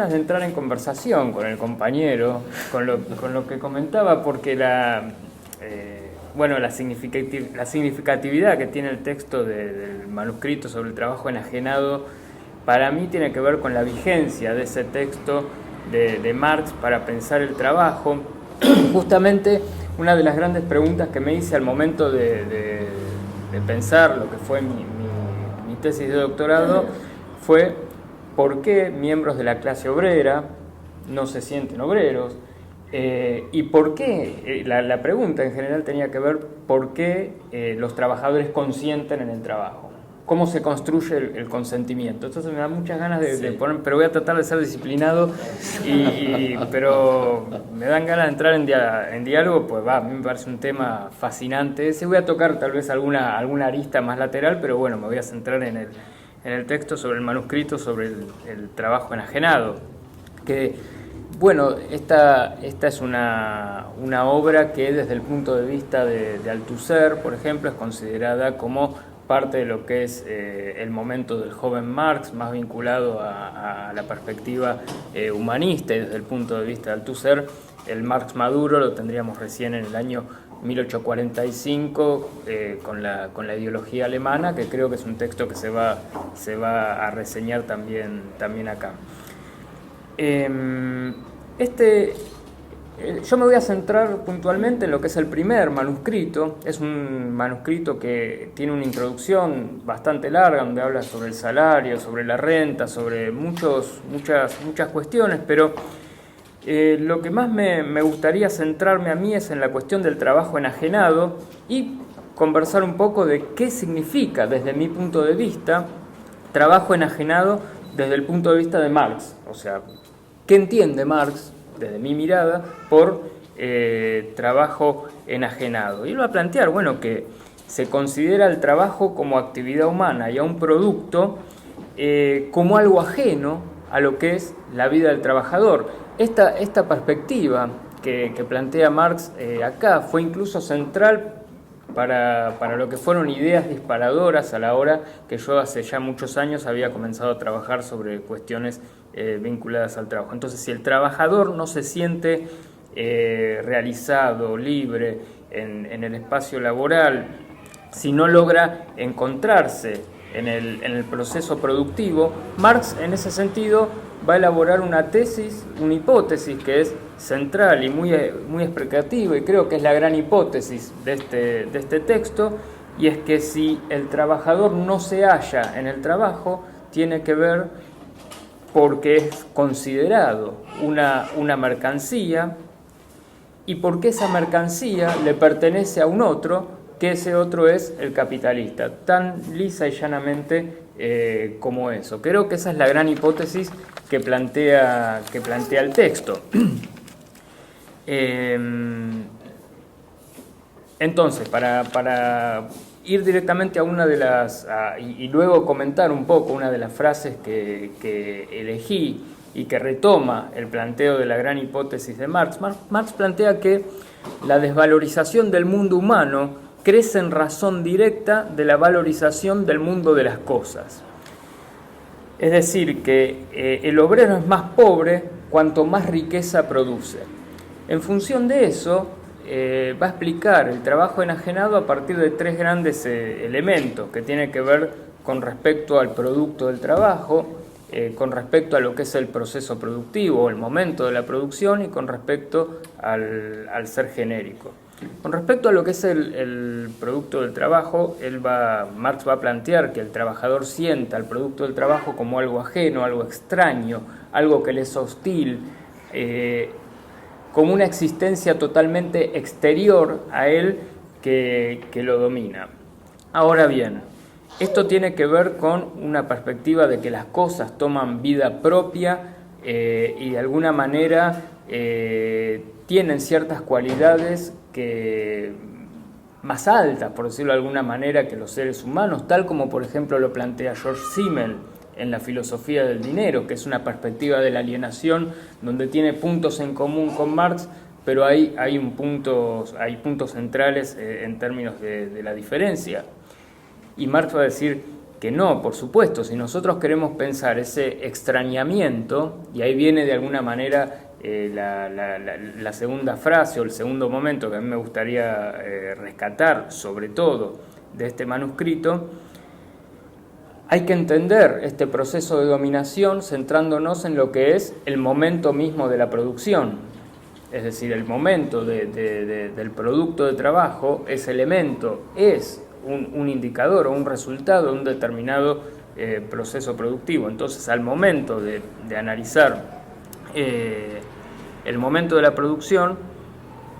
ganas de entrar en conversación con el compañero, con lo que comentaba, porque la significatividad que tiene el texto del manuscrito sobre el trabajo enajenado, para mí tiene que ver con la vigencia de ese texto de Marx para pensar el trabajo. Justamente una de las grandes preguntas que me hice al momento de pensar lo que fue mi tesis de doctorado fue ¿por qué miembros de la clase obrera no se sienten obreros? Y por qué, la pregunta en general tenía que ver por qué los trabajadores consienten en el trabajo. ¿Cómo se construye el consentimiento? Entonces me da muchas ganas de poner, pero voy a tratar de ser disciplinado, pero me dan ganas de entrar en diálogo, pues a mí me parece un tema fascinante ese. Voy a tocar tal vez alguna arista más lateral, pero bueno, me voy a centrar en el texto sobre el manuscrito, sobre el trabajo enajenado. Que, bueno, esta es una obra que desde el punto de vista de Althusser, por ejemplo, es considerada como parte de lo que es el momento del joven Marx, más vinculado a la perspectiva humanista, y desde el punto de vista de Althusser, el Marx maduro lo tendríamos recién en el año 1845 con la ideología alemana, que creo que es un texto que se va a reseñar también acá. Yo me voy a centrar puntualmente en lo que es el primer manuscrito. Es un manuscrito que tiene una introducción bastante larga, donde habla sobre el salario, sobre la renta, sobre muchas cuestiones, pero lo que más me gustaría centrarme a mí es en la cuestión del trabajo enajenado y conversar un poco de qué significa, desde mi punto de vista, trabajo enajenado desde el punto de vista de Marx. O sea, ¿qué entiende Marx, desde mi mirada, por trabajo enajenado? Y él va a plantear, bueno, que se considera el trabajo como actividad humana y a un producto como algo ajeno a lo que es la vida del trabajador. Esta perspectiva que plantea Marx acá fue incluso central para lo que fueron ideas disparadoras a la hora que yo hace ya muchos años había comenzado a trabajar sobre cuestiones vinculadas al trabajo. Entonces, si el trabajador no se siente realizado, libre en el espacio laboral, si no logra encontrarse en el proceso productivo, Marx en ese sentido va a elaborar una tesis, una hipótesis que es central y muy explicativa, y creo que es la gran hipótesis de este texto, y es que si el trabajador no se halla en el trabajo, tiene que ver porque es considerado una mercancía, y porque esa mercancía le pertenece a un otro, que ese otro es el capitalista, tan lisa y llanamente como eso. Creo que esa es la gran hipótesis que plantea el texto. Entonces, para ir directamente a una de las... y luego comentar un poco una de las frases que elegí y que retoma el planteo de la gran hipótesis de Marx. Marx plantea que la desvalorización del mundo humano crece en razón directa de la valorización del mundo de las cosas. Es decir, que el obrero es más pobre cuanto más riqueza produce. En función de eso, va a explicar el trabajo enajenado a partir de tres grandes elementos que tienen que ver con respecto al producto del trabajo, con respecto a lo que es el proceso productivo, el momento de la producción, y con respecto al ser genérico. Con respecto a lo que es el producto del trabajo, Marx va a plantear que el trabajador sienta el producto del trabajo como algo ajeno, algo extraño, algo que le es hostil, como una existencia totalmente exterior a él que lo domina. Ahora bien, esto tiene que ver con una perspectiva de que las cosas toman vida propia y de alguna manera tienen ciertas cualidades más altas, por decirlo de alguna manera, que los seres humanos, tal como por ejemplo lo plantea George Simmel en la filosofía del dinero, que es una perspectiva de la alienación donde tiene puntos en común con Marx, pero hay puntos centrales en términos de la diferencia. Y Marx va a decir que no, por supuesto, si nosotros queremos pensar ese extrañamiento, y ahí viene de alguna manera la segunda frase o el segundo momento que a mí me gustaría rescatar, sobre todo de este manuscrito, hay que entender este proceso de dominación centrándonos en lo que es el momento mismo de la producción. Es decir, el momento del producto de trabajo, ese elemento es un indicador o un resultado de un determinado proceso productivo. Entonces, al momento de analizar el momento de la producción,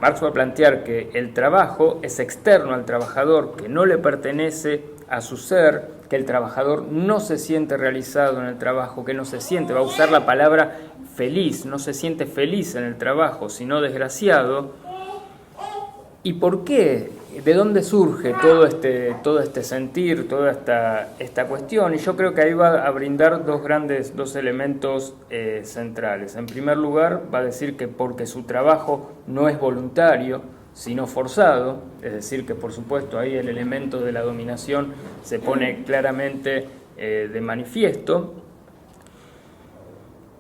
Marx va a plantear que el trabajo es externo al trabajador, que no le pertenece a su ser, que el trabajador no se siente realizado en el trabajo, que no se siente, va a usar la palabra feliz, no se siente feliz en el trabajo, sino desgraciado. ¿Y por qué? ¿De dónde surge todo este sentir, toda esta cuestión? Y yo creo que ahí va a brindar dos elementos centrales. En primer lugar, va a decir que porque su trabajo no es voluntario, sino forzado, es decir, que por supuesto ahí el elemento de la dominación se pone claramente de manifiesto.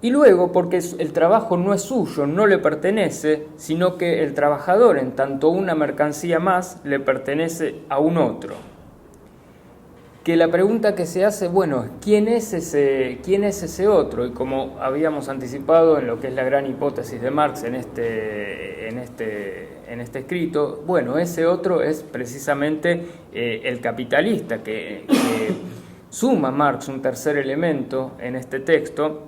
Y luego, porque el trabajo no es suyo, no le pertenece, sino que el trabajador, en tanto una mercancía más, le pertenece a un otro. Que la pregunta que se hace, bueno, ¿quién es ese otro? Y como habíamos anticipado en lo que es la gran hipótesis de Marx en este escrito, bueno, ese otro es precisamente el capitalista, que suma Marx un tercer elemento en este texto,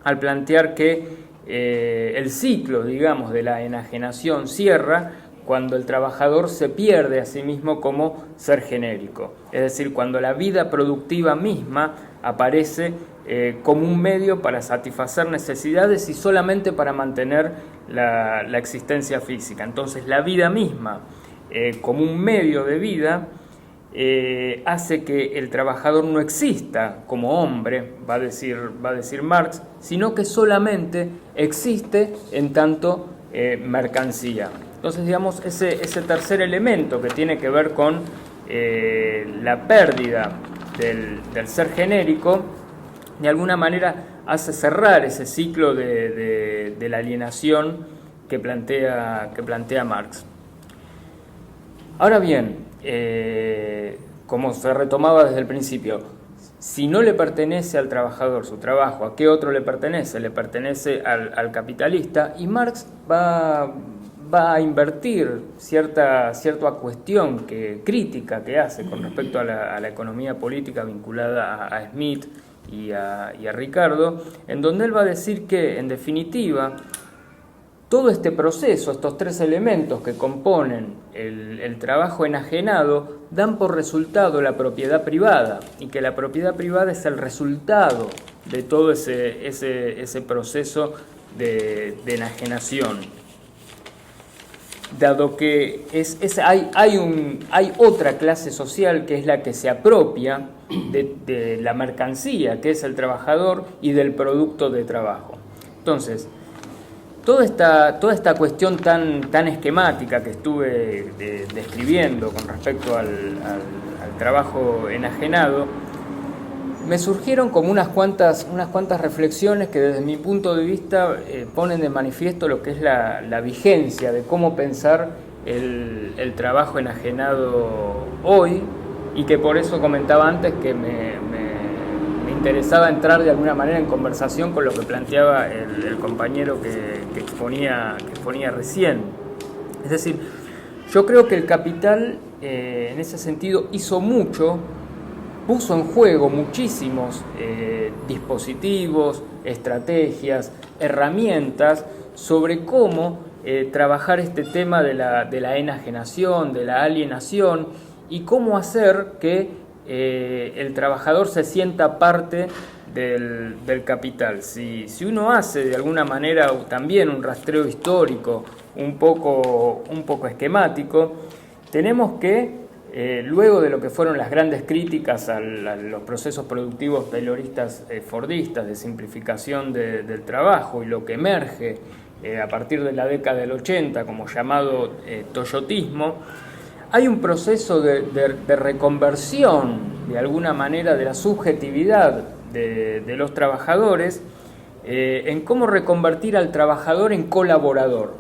al plantear que el ciclo, digamos, de la enajenación cierra cuando el trabajador se pierde a sí mismo como ser genérico. Es decir, cuando la vida productiva misma aparece como un medio para satisfacer necesidades y solamente para mantener la existencia física. Entonces, la vida misma, como un medio de vida, hace que el trabajador no exista como hombre, va a decir Marx, sino que solamente existe en tanto mercancía. Entonces, digamos, ese tercer elemento que tiene que ver con la pérdida del ser genérico, de alguna manera hace cerrar ese ciclo de la alienación que plantea Marx. Ahora bien, como se retomaba desde el principio, si no le pertenece al trabajador su trabajo, ¿a qué otro le pertenece? Le pertenece al capitalista, y Marx va a invertir cierta cuestión crítica que hace con respecto a la economía política vinculada a Smith y a Ricardo, en donde él va a decir que, en definitiva, todo este proceso, estos tres elementos que componen el trabajo enajenado, dan por resultado la propiedad privada, y que la propiedad privada es el resultado de todo ese proceso de enajenación. Dado que hay otra clase social que es la que se apropia de la mercancía, que es el trabajador, y del producto de trabajo. Entonces, toda esta cuestión tan esquemática que estuve describiendo con respecto al trabajo enajenado, me surgieron como unas cuantas reflexiones que desde mi punto de vista ponen de manifiesto lo que es la vigencia de cómo pensar el trabajo enajenado hoy, y que por eso comentaba antes que me interesaba entrar de alguna manera en conversación con lo que planteaba el compañero que exponía recién. Es decir, yo creo que el capital en ese sentido hizo mucho, puso en juego muchísimos dispositivos, estrategias, herramientas sobre cómo trabajar este tema de la enajenación, de la alienación, y cómo hacer que el trabajador se sienta parte del capital. Si uno hace de alguna manera también un rastreo histórico un poco esquemático, tenemos que luego de lo que fueron las grandes críticas a los procesos productivos tayloristas fordistas de simplificación del trabajo, y lo que emerge a partir de la década del 80 como llamado toyotismo, Hay un proceso de reconversión, de alguna manera, de la subjetividad de los trabajadores, en cómo reconvertir al trabajador en colaborador.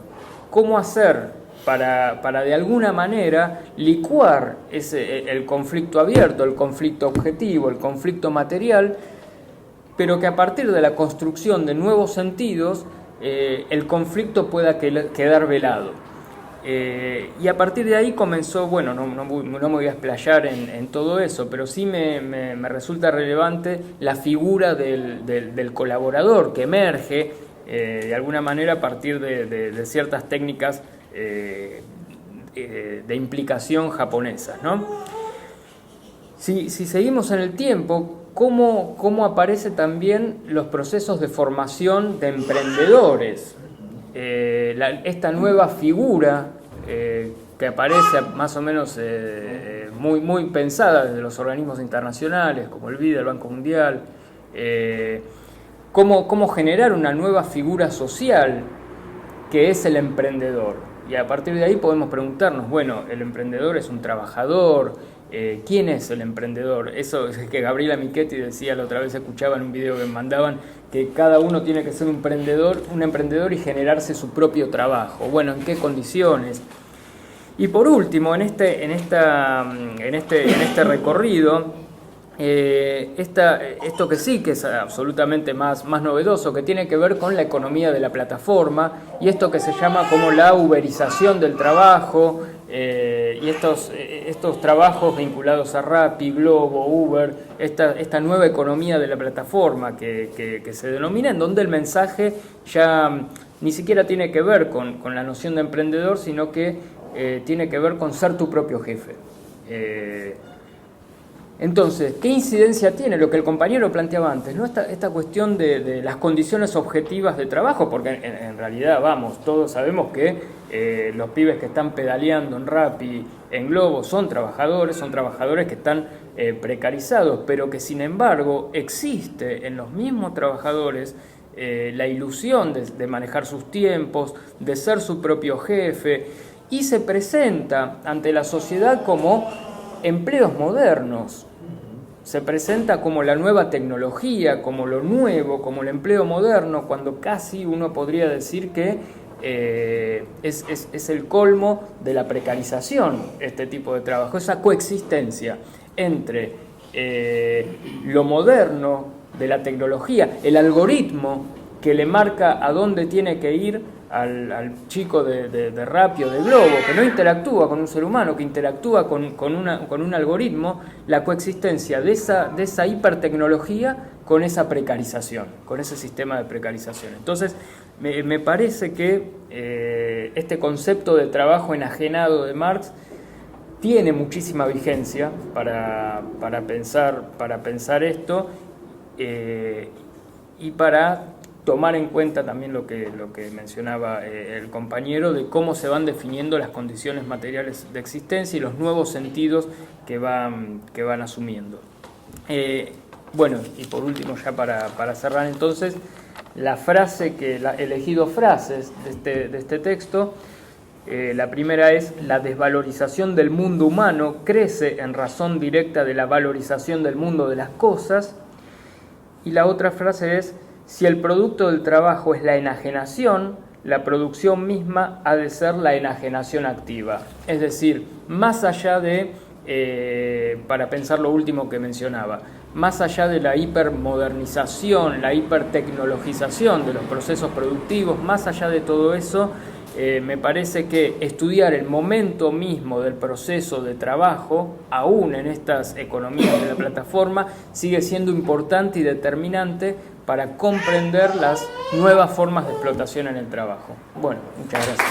Cómo hacer para de alguna manera licuar el conflicto abierto, el conflicto objetivo, el conflicto material, pero que a partir de la construcción de nuevos sentidos el conflicto pueda quedar velado. Y a partir de ahí comenzó, bueno, no me voy a explayar en todo eso, pero sí me resulta relevante la figura del colaborador que emerge de alguna manera a partir de ciertas técnicas de implicación japonesas, ¿no? Si seguimos en el tiempo, ¿cómo aparecen también los procesos de formación de emprendedores? Esta nueva figura que aparece más o menos muy pensada desde los organismos internacionales como el BID, el Banco Mundial, cómo generar una nueva figura social que es el emprendedor. Y a partir de ahí podemos preguntarnos, bueno, ¿el emprendedor es un trabajador? ¿Quién es el emprendedor? Eso es que Gabriela Michetti decía la otra vez, escuchaba en un video que me mandaban, que cada uno tiene que ser un emprendedor y generarse su propio trabajo. Bueno, ¿en qué condiciones? Y por último, en este recorrido, esto que sí que es absolutamente más novedoso, que tiene que ver con la economía de la plataforma y esto que se llama como la uberización del trabajo, y estos trabajos vinculados a Rappi, Globo, Uber, esta nueva economía de la plataforma que se denomina, en donde el mensaje ya ni siquiera tiene que ver con la noción de emprendedor, sino que tiene que ver con ser tu propio jefe. Entonces, ¿qué incidencia tiene lo que el compañero planteaba antes, ¿no? Esta cuestión de las condiciones objetivas de trabajo? Porque en realidad, todos sabemos que los pibes que están pedaleando en Rappi, en Globo, son trabajadores que están precarizados, pero que sin embargo existe en los mismos trabajadores la ilusión de manejar sus tiempos, de ser su propio jefe, y se presenta ante la sociedad como empleos modernos. Se presenta como la nueva tecnología, como lo nuevo, como el empleo moderno, cuando casi uno podría decir que es el colmo de la precarización este tipo de trabajo, esa coexistencia entre lo moderno de la tecnología, el algoritmo que le marca a dónde tiene que ir al chico de Rappi o de Globo, que no interactúa con un ser humano, que interactúa con un algoritmo, la coexistencia de esa hipertecnología con esa precarización, con ese sistema de precarización. Entonces, me parece que este concepto de trabajo enajenado de Marx tiene muchísima vigencia para pensar esto, y para tomar en cuenta también lo que mencionaba el compañero, de cómo se van definiendo las condiciones materiales de existencia y los nuevos sentidos que van asumiendo. Bueno, y por último, ya para cerrar entonces, la frase he elegido frases de este texto. La primera es: la desvalorización del mundo humano crece en razón directa de la valorización del mundo de las cosas. Y la otra frase es: si el producto del trabajo es la enajenación, la producción misma ha de ser la enajenación activa. Es decir, más allá para pensar lo último que mencionaba, más allá de la hipermodernización, la hipertecnologización de los procesos productivos, más allá de todo eso, me parece que estudiar el momento mismo del proceso de trabajo, aún en estas economías de la plataforma, sigue siendo importante y determinante para comprender las nuevas formas de explotación en el trabajo. Bueno, muchas gracias.